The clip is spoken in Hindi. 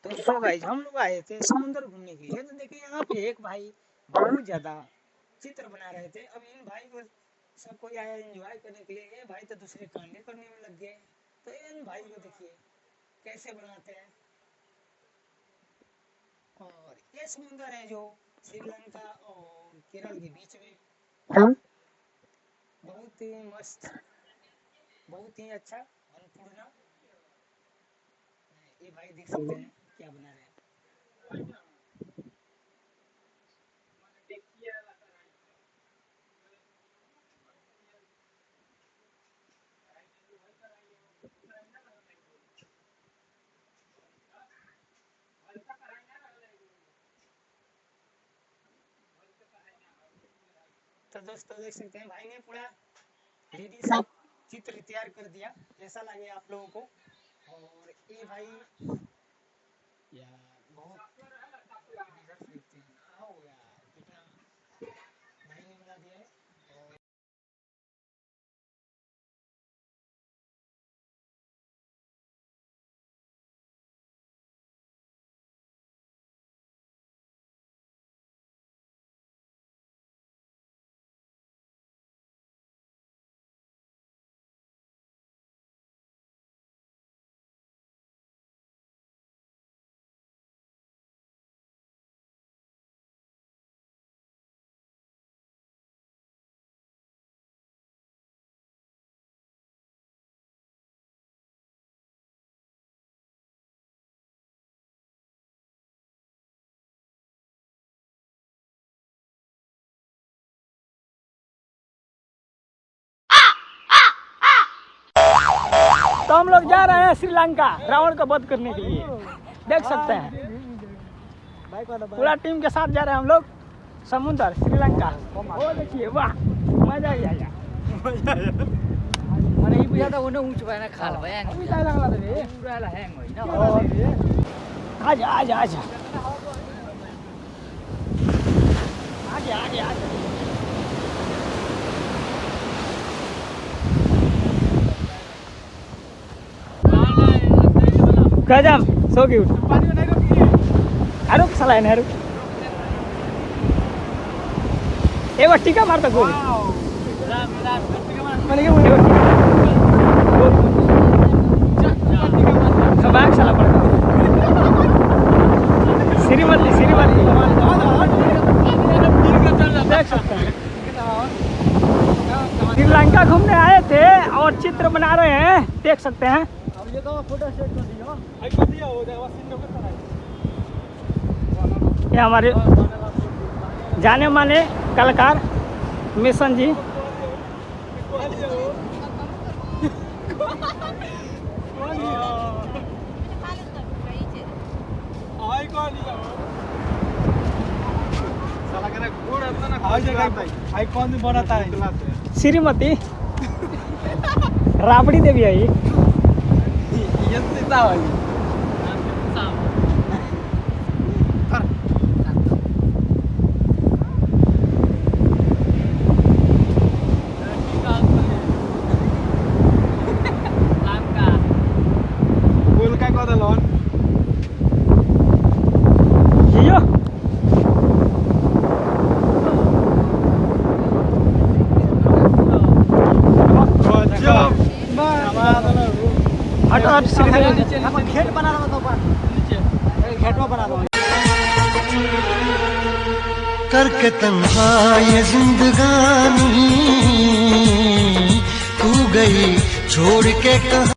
तो सो गाइस हम लोग आए थे समुद्र घूमने के लिए। तो देखिए यहाँ पे एक भाई बहुत ज्यादा चित्र बना रहे थे। अब इन भाई को सब कोई आया एंजॉय करने के लिए, ये भाई तो दूसरे कांडे करने में लग गए। तो इन भाई को देखिए कैसे बनाते हैं। और ये समुद्र है जो श्रीलंका और केरल के बीच में, बहुत ही मस्त, बहुत ही अच्छा अन्नपूर्णा। ये भाई देख सकते हैं क्या बना रहे हैं। तो दोस्तों देख सकते हैं भाई ने पूरा रेडी सा चित्र तैयार कर दिया। कैसा लगे आप लोगों को। और ये भाई यार बहुत रिजल्ट देखते हैं। आओ यार कितना भाई ने बना दिया है। और तो हम लोग जा रहे हैं श्रीलंका रावण को वध करने के लिए। देख सकते हैं पूरा टीम के साथ जा रहे हैं हम लोग समुद्र श्रीलंका। वो देखिए वाह मजा ही आया। મને ઈ પૂછ્યા તા ઓને ઊંચ ભાઈને ખાલ ભાઈ अभी जाए लगला दे પૂરા લા હેંગ હોય ના आजा आजा आजा आगे आगे आगे। गजब सो क्यूट। अरुक साला है अरुक ए वो टीका मारता गोली मैंने क्या बोले बाग साला पड़ता श्रीमती श्रीमती देख सकते हैं श्रीलंका घूमने आए थे और चित्र बना रहे हैं। देख सकते हैं ये तो फोटो सेट कर दियो ये हमारे जाने माने कलाकार मिशन जी। आइकॉन बनाता है श्रीमती राबड़ी देवी आई। ये सीता वाली यो हट हट खेत बना रहा था ऊपर नीचे खेत में बना रहा करके तन्हा ये जिंदगानी तू गई छोड़ के कहा।